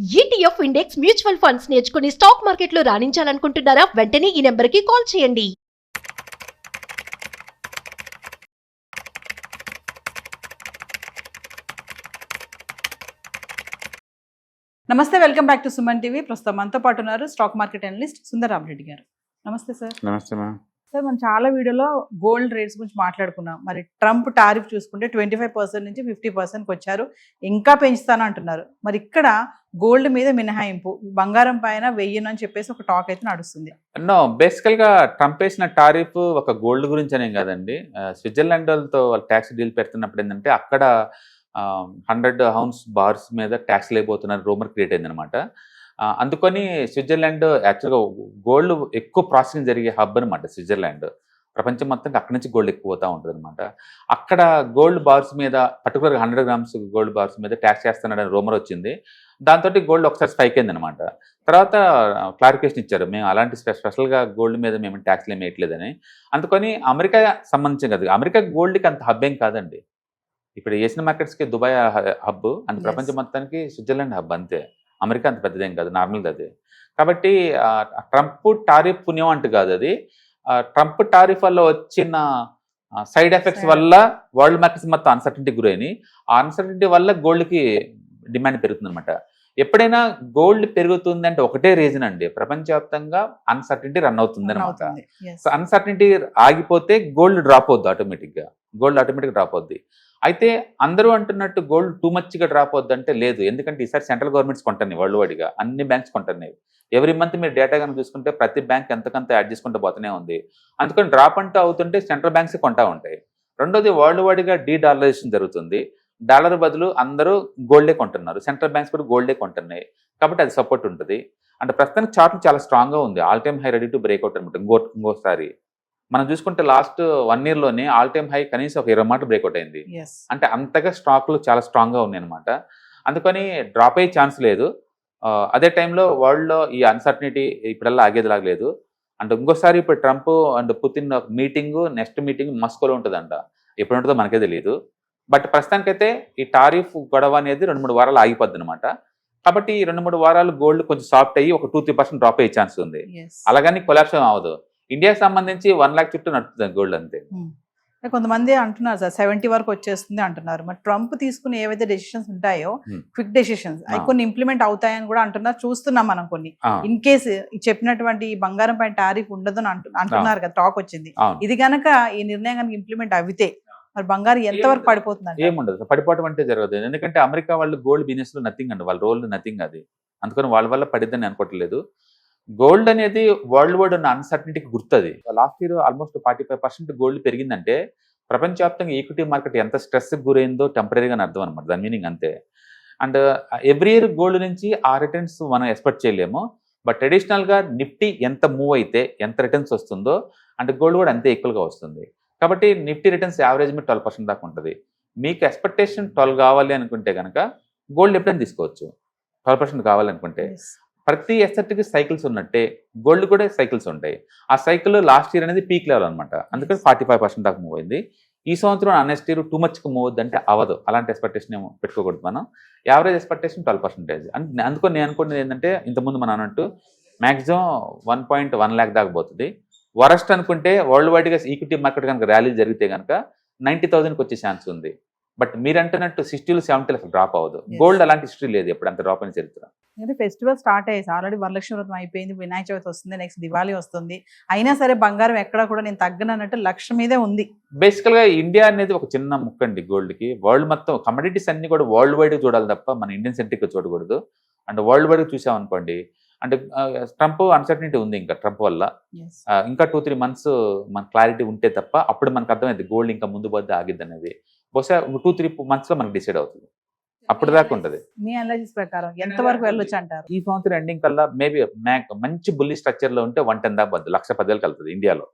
ETF index mutual funds నేర్చుకుని stock మార్కెట్లో రాణించాలనుకుంటున్నారా? వెంటనే ఈ నెంబర్కి కాల్ చేయండి. నమస్తే, welcome back to Suman TV. ప్రస్తుతం మనతో పాటు ఉన్నారు స్టాక్ మార్కెట్ అనలిస్ట్ సుందరరామరెడ్డి గారు. నమస్తే సార్. నమస్తే మ్యామ్. సార్, మనం చాలా వీడియోలో గోల్డ్ రేట్స్ గురించి మాట్లాడుకున్నాం. మరి ట్రంప్ టారిఫ్ చూసుకుంటే 25% నుంచి 50%కి వచ్చారు, ఇంకా పెంచుతాను అంటున్నారు. మరి ఇక్కడ గోల్డ్ మీద మినహాయింపు, బంగారం పైన 1000 అని చెప్పేసి ఒక టాక్ అయితే నడుస్తుంది. బేసికల్ గా ట్రంప్ వేసిన టారిఫ్ ఒక గోల్డ్ గురించి అనేం కాదండి. స్విట్జర్లాండ్ వాళ్ళతో వాళ్ళు ట్యాక్స్ డీల్ పెడుతున్నప్పుడు ఏంటంటే అక్కడ 100 హౌన్స్ బార్స్ మీద ట్యాక్స్ లేకపోతున్నారు, రూమర్ క్రియేట్ అయింది అనమాట. అందుకని స్విట్జర్లాండ్ యాక్చువల్గా గోల్డ్ ఎక్కువ ప్రాసెసింగ్ జరిగే హబ్ అనమాట. స్విట్జర్లాండ్ ప్రపంచం మొత్తం అక్కడి నుంచి గోల్డ్ ఎక్కువ పోతూ ఉంటుంది అనమాట. అక్కడ గోల్డ్ బార్స్ మీద పర్టికులర్గా 100 గ్రామ్స్ గోల్డ్ బార్స్ మీద ట్యాక్స్ చేస్తున్నాడని రూమర్ వచ్చింది. దాంతో గోల్డ్ ఒకసారి స్పైక్ అయింది అనమాట. తర్వాత క్లారిఫికేషన్ ఇచ్చారు, మేము అలాంటి స్పెషల్గా గోల్డ్ మీద మేము ట్యాక్స్లు ఏమి వేయట్లేదని. అందుకని అమెరికా సంబంధించి కదా, అమెరికా గోల్డ్కి అంత హబ్ ఏం కాదండి. ఇప్పుడు ఏషియన్ మార్కెట్స్కి దుబాయ్ హబ్, అండ్ ప్రపంచం మొత్తానికి స్విట్జర్లాండ్ హబ్ అంతే. అమెరికా అంత పెద్దదేం కాదు, నార్మల్ది అది. కాబట్టి ట్రంప్ టారిఫ్ పుణ్యం అంటూ కాదు అది. ట్రంప్ టారిఫ్ వల్ల వచ్చిన సైడ్ ఎఫెక్ట్స్ వల్ల వరల్డ్ మార్కెట్స్ మొత్తం అన్సర్టనిటీ గురైనాయి. ఆ అన్సర్టనిటీ వల్ల గోల్డ్కి డిమాండ్ పెరుగుతుంది అనమాట. ఎప్పుడైనా గోల్డ్ పెరుగుతుంది అంటే ఒకటే రీజన్ అండి, ప్రపంచవ్యాప్తంగా అన్సర్టనిటీ రన్ అవుతుంది అనమాట. సో అన్సర్టనిటీ ఆగిపోతే గోల్డ్ డ్రాప్ అవుద్ది ఆటోమేటిక్గా, గోల్డ్ ఆటోమేటిక్గా డ్రాప్ అవుద్ది. అయితే అందరూ అంటున్నట్టు గోల్డ్ టూ మచ్గా డ్రాప్ అవుద్ది అంటే లేదు. ఎందుకంటే ఈసారి సెంట్రల్ గవర్నమెంట్స్ కొంటున్నాయి, వరల్డ్ వైడ్గా అన్ని బ్యాంక్స్ కొంటున్నాయి. ఎవ్రీ మంత్ మీరు డేటా కనుక చూసుకుంటే ప్రతి బ్యాంక్ ఎంతకంత యాడ్ చేసుకుంటూ పోతూనే ఉంది. అందుకని డ్రాప్ అంటూ అవుతుంటే సెంట్రల్ బ్యాంక్స్ కొంటా ఉంటాయి. రెండోది వరల్డ్ వైడ్గా డీడాలరైజేషన్ జరుగుతుంది. డాలర్ బదులు అందరూ గోల్డే కొంటున్నారు, సెంట్రల్ బ్యాంక్స్ కూడా గోల్డే కొంటున్నాయి. కాబట్టి అది సపోర్ట్ ఉంటుంది. అంటే ప్రస్తుతానికి చార్ట్ చాలా స్ట్రాంగ్గా ఉంది, all time high ready to breakout అనమాట. ఇంకోసారి మనం చూసుకుంటే లాస్ట్ 1 yearలోనే ఆల్ టైమ్ హై కనీసం ఒక 20 మాటలు బ్రేక్అవుట్ అయింది. అంటే అంతగా స్టాక్లు చాలా స్ట్రాంగ్గా ఉన్నాయి అనమాట. అందుకని డ్రాప్ అయ్యే ఛాన్స్ లేదు. అదే టైంలో వరల్డ్లో ఈ అన్సర్టనిటీ ఇప్పుడల్లా ఆగేదిలాగా లేదు. అంటే ఇంకోసారి ఇప్పుడు Trump and Putin meeting, next meeting మస్కోలో ఉంటుందంట. ఎప్పుడు ఉంటుందో మనకే తెలియదు. బట్ ప్రస్తుతానికైతే ఈ టారిఫ్ గొడవ అనేది 2-3 వారాలు ఆగిపోద్ది అనమాట. కాబట్టి ఈ 2-3 వారాలు గోల్డ్ కొంచెం సాఫ్ట్ అయ్యి ఒక 2-3% డ్రాప్ అయ్యే ఛాన్స్ ఉంది. అలాగని కొలాప్స్ అవ్వదు. ఇండియాకి సంబంధించి 1 lakh చుట్టూ నడుస్తుంది గోల్డ్ అంతే. కొంతమంది అంటున్నారు సార్ 70 వరకు వచ్చేస్తుంది అంటున్నారు. మరి ట్రంప్ తీసుకునే ఏవైతే డెసిషన్స్ ఉంటాయో, క్విక్ డెసిషన్స్, అవి కొన్ని ఇంప్లిమెంట్ అవుతాయని కూడా అంటున్నారు. చూస్తున్నాం మనం కొన్ని. ఇన్ కేసు చెప్పినటువంటి బంగారం పైన టారిఫ్ ఉండదు అంటున్నారు కదా, టాక్ వచ్చింది. ఇది కనుక ఈ నిర్ణయం కనుక ఇంప్లిమెంట్ అవితే మరి బంగారం ఎంతవరకు పడిపోతుంది? ఏముండదు, పడిపోవడం అంటే జరగదు. ఎందుకంటే అమెరికా వాళ్ళు గోల్డ్ బిజినెస్ లో నథింగ్ అండి, వాళ్ళ రోల్ నథింగ్ అది. అందుకని వాళ్ళ వల్ల పడిద్దని అనుకోవట్లేదు. గోల్డ్ అనేది వరల్డ్ వైడ్ ఉన్న అన్సర్టనిటీకి గుర్తుంది. లాస్ట్ ఇయర్ ఆల్మోస్ట్ 45% గోల్డ్ పెరిగిందంటే ప్రపంచవ్యాప్తంగా ఈక్విటీ మార్కెట్ ఎంత స్ట్రెస్కి గురైందో టెంపరీగా అర్థం అనమాట, దాని మీనింగ్ అంతే. అండ్ ఎవ్రీ ఇయర్ గోల్డ్ నుంచి ఆ రిటర్న్స్ మనం ఎక్స్పెక్ట్ చేయలేము. బట్ ట్రెడిషనల్గా నిఫ్టీ ఎంత మూవ్ అయితే ఎంత రిటర్న్స్ వస్తుందో అంటే గోల్డ్ కూడా అంతే ఈక్వల్గా వస్తుంది. కాబట్టి నిఫ్టీ రిటర్న్స్ యావరేజ్ మీద 12% దాకా ఉంటుంది. మీకు ఎక్స్పెక్టేషన్ 12 కావాలి అనుకుంటే కనుక గోల్డ్ ఎప్పుడైనా తీసుకోవచ్చు. 12% కావాలనుకుంటే ప్రతి ఎసెట్కి సైకిల్స్ ఉన్నట్టే గోల్డ్ కూడా సైకిల్స్ ఉంటాయి. ఆ సైకిల్ లాస్ట్ ఇయర్ అనేది పీక్ లెవెల్ అనమాట. అందుకని 45% దాకా మూవ్ అయింది. ఈ సంవత్సరం నెక్స్ట్ ఇయర్ టూ మచ్కి మూవ్ అవుద్దంటే అవ్వదు. అలాంటి ఎక్స్పెక్టేషన్ ఏమో పెట్టుకోకూడదు మనం. Average expectation 12%. అందుకని నేను అనుకున్నది ఏంటంటే ఇంతకుముందు మనం అన్నట్టు మ్యాక్సిమం 1.1 lakh దాకా పోతుంది. వరస్ట్ అనుకుంటే వరల్డ్ వైడ్గా ఈక్విటీ మార్కెట్ కనుక ర్యాలీ జరిగితే కనుక 90,000కి వచ్చే ఛాన్స్ ఉంది. బట్ మీరు అంటున్నట్టు 60-70 డ్రాప్ అవ్వదు. గోల్డ్ అలాంటి హిస్టరీ లేదు ఎప్పుడు అంత డ్రాప్ అయిన చరిత్ర. ఫెస్టివల్ స్టార్ట్ అయ్యేసి ఆల్రెడీ వరలక్ష్మి వ్రతం అయిపోయింది, వినాయక చవితి వస్తుంది, నెక్స్ట్ దివాళీ వస్తుంది. అయినా సరే బంగారం ఎక్కడ కూడా నేను తగ్గనన్నట్టు 1,00,000 మీదే ఉంది. బేసికల్ గా ఇండియా అనేది ఒక చిన్న ముక్కండి గోల్డ్ కి. వరల్డ్ మొత్తం కమోడిటీస్ అన్ని కూడా వరల్డ్ వైడ్ చూడాలి తప్ప మన ఇండియన్ సెంట్రిక్ చూడకూడదు. అండ్ వరల్డ్ వైడ్ చూసామనుకోండి, అంటే ట్రంప్ అన్సర్టనిటీ ఉంది ఇంకా ట్రంప్ వల్ల. ఇంకా 2-3 months మన క్లారిటీ ఉంటే తప్ప అప్పుడు మనకు అర్థమైంది గోల్డ్ ఇంకా ముందు పోద్ది ఆగిద్ది అనేది. బహుశా 2-3 months లో మనకు డిసైడ్ అవుతుంది. అప్పుడు దాకా ఉంటుంది. మీ అనాలిసిస్ ప్రకారం ఎంత వరకు వెళ్ళొచ్చు అంటారు? ఈ సంవత్సరం ఎండింగ్ కల్లా మేబీ మంచి బుల్లి స్ట్రక్చర్ లో ఉంటే 110 దాకా పోద్ది, 1,10,000 కలుతుంది ఇండియాలో.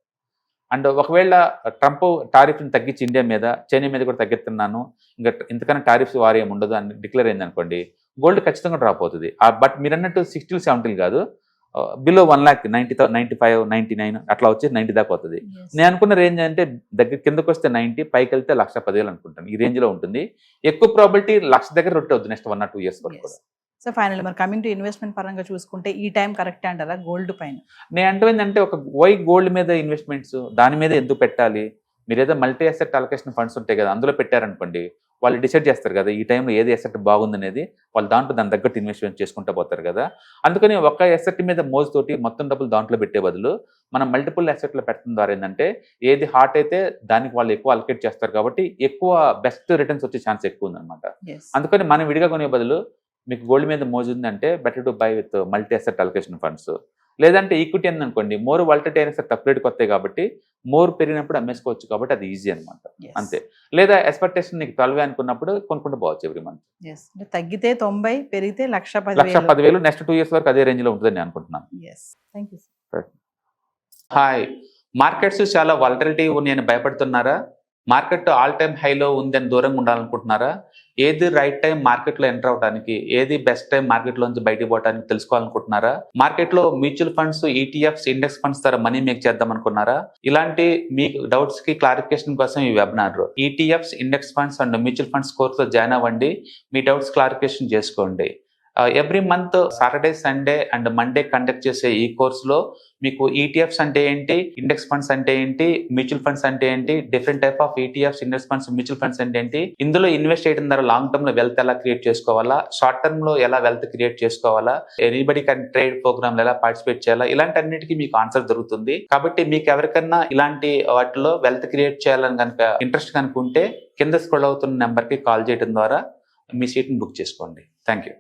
అండ్ ఒకవేళ ట్రంప్ టారిఫ్ని తగ్గించి ఇండియా మీద, చైనా మీద కూడా తగ్గిస్తున్నాను, ఇంకా ఇంతకన్నా టారిఫ్స్ వారి ఏమి ఉండదు అని డిక్లేర్ అయింది అనుకోండి, గోల్డ్ ఖచ్చితంగా డ్రాప్ అవుతుంది. బట్ మీరు అన్నట్టు 60-70 కాదు, బిలో 1 lakh 95, 99 అట్లా వచ్చి 90 దాకా అవుతుంది. నేను అనుకున్న రేంజ్ అంటే దగ్గర కిందకు వస్తే 90, పైకి వెళ్తే 1,10,000 అనుకుంటాను. ఈ రేంజ్ లో ఉంటుంది. ఎక్కువ ప్రాబిలిటీ 1,00,000 దగ్గర రొట్టె అవుతుంది నెక్స్ట్ 1 or 2 years వరకు కూడా. సో ఫైనల్ మరి కమింగ్ టు ఇన్వెస్ట్మెంట్ పరంగా చూసుకుంటే ఈ టైం కరెక్ట్ అంటారా గోల్డ్ పైన? నేను అంటే ఏంటంటే ఒక గోల్డ్ మీద ఇన్వెస్ట్మెంట్స్ దాని మీద ఎందుకు పెట్టాలి, మీరు ఏదో మల్టీ అసెట్ అలొకేషన్ ఫండ్స్ ఉంటాయి కదా, అందులో పెట్టారనుకోండి, వాళ్ళు డిసైడ్ చేస్తారు కదా ఈ టైంలో ఏది అసెట్ బాగుందనేది, వాళ్ళు దాంట్లో దాని తగ్గట్టు ఇన్వెస్ట్మెంట్ చేసుకుంటూ పోతారు కదా. అందుకని ఒక అసెట్ మీద మోజుతోటి మొత్తం డబ్బులు దాంట్లో పెట్టే బదులు మనం మల్టిపుల్ అసెట్లో పెట్టడం ద్వారా ఏంటంటే ఏది హాట్ అయితే దానికి వాళ్ళు ఎక్కువ అలొకేట్ చేస్తారు కాబట్టి ఎక్కువ బెస్ట్ రిటర్న్స్ వచ్చే ఛాన్స్ ఎక్కువ ఉందన్నమాట. అందుకని మనం విడిగా కొనే బదులు మీకు గోల్డ్ మీద మోజు ఉందంటే better to buy with multi asset allocation funds. లేదంటే ఈక్విటీ అనుకోండి, మోర్ వాలిటిలిటీ అయినా సరే తక్కువ రేటుకి వస్తాయి కాబట్టి మోర్ పెరిగినప్పుడు అమ్మేసుకోవచ్చు కాబట్టి అది ఈజీ అనమాట. అంతే. లేదా ఎక్స్పెక్టేషన్ నీకు 12 అనుకున్నప్పుడు కొనుక్కుంటూ పోవచ్చు ఎవ్రీ మంత్. తగ్గితే 90, పెరిగితే 1,10,000 నెక్స్ట్ 2 years వరకు అదే రేంజ్ లో ఉంటుందని నేను అనుకుంటున్నాను. హాయ్, మార్కెట్స్ చాలా వాలటిలిటీ ఉన్నాయని భయపడుతున్నారా? మార్కెట్ ఆల్ టైమ్ హైలో ఉందని దూరంగా ఉండాలనుకుంటున్నారా? ఏది రైట్ టైం మార్కెట్లో ఎంటర్ అవడానికి, ఏది బెస్ట్ టైం మార్కెట్లోంచి బయటకు పోవడానికి తెలుసుకోవాలనుకుంటున్నారా? మార్కెట్లో mutual funds, ETFs, index funds ద్వారా మనీ మేక్ చేద్దాం అనుకున్నారా? ఇలాంటి మీ డౌట్స్ కి క్లారిఫికేషన్ కోసం ఈ webinar. ETFs, index funds and mutual funds కోర్సులో జాయిన్ అవ్వండి, మీ డౌట్స్ క్లారిఫికేషన్ చేసుకోండి. Every month Saturday, Sunday and Monday conduct చేసే ఈ కోర్సులో మీకు ఈటీఎఫ్స్ అంటే ఏంటి, ఇండెక్స్ ఫండ్స్ అంటే ఏంటి, మ్యూచువల్ ఫండ్స్ అంటే ఏంటి, different type of ETFs, index funds, mutual funds అంటే ఏంటి, ఇందులో ఇన్వెస్ట్ చేయడం ద్వారా లాంగ్ టర్మ్ లో వెల్త్ ఎలా క్రియేట్ చేసుకోవాలా, షార్ట్ టర్మ్ లో ఎలా వెల్త్ క్రియేట్ చేసుకోవాలా, ఎనీబడి కెన్ ట్రేడ్ ప్రోగ్రామ్ ఎలా పార్టిసిపేట్ చేయాలా, ఇలాంటి అన్నిటికీ మీకు ఆన్సర్ దొరుకుతుంది. కాబట్టి మీకు ఎవరికన్నా ఇలాంటి వాటిలో వెల్త్ క్రియేట్ చేయాలని కనుక ఇంట్రెస్ట్ కనుక ఉంటే కింద స్క్రోల్ అవుతున్న నెంబర్ కి కాల్ చేయడం ద్వారా మీ సీట్ ని బుక్ చేసుకోండి. Thank you.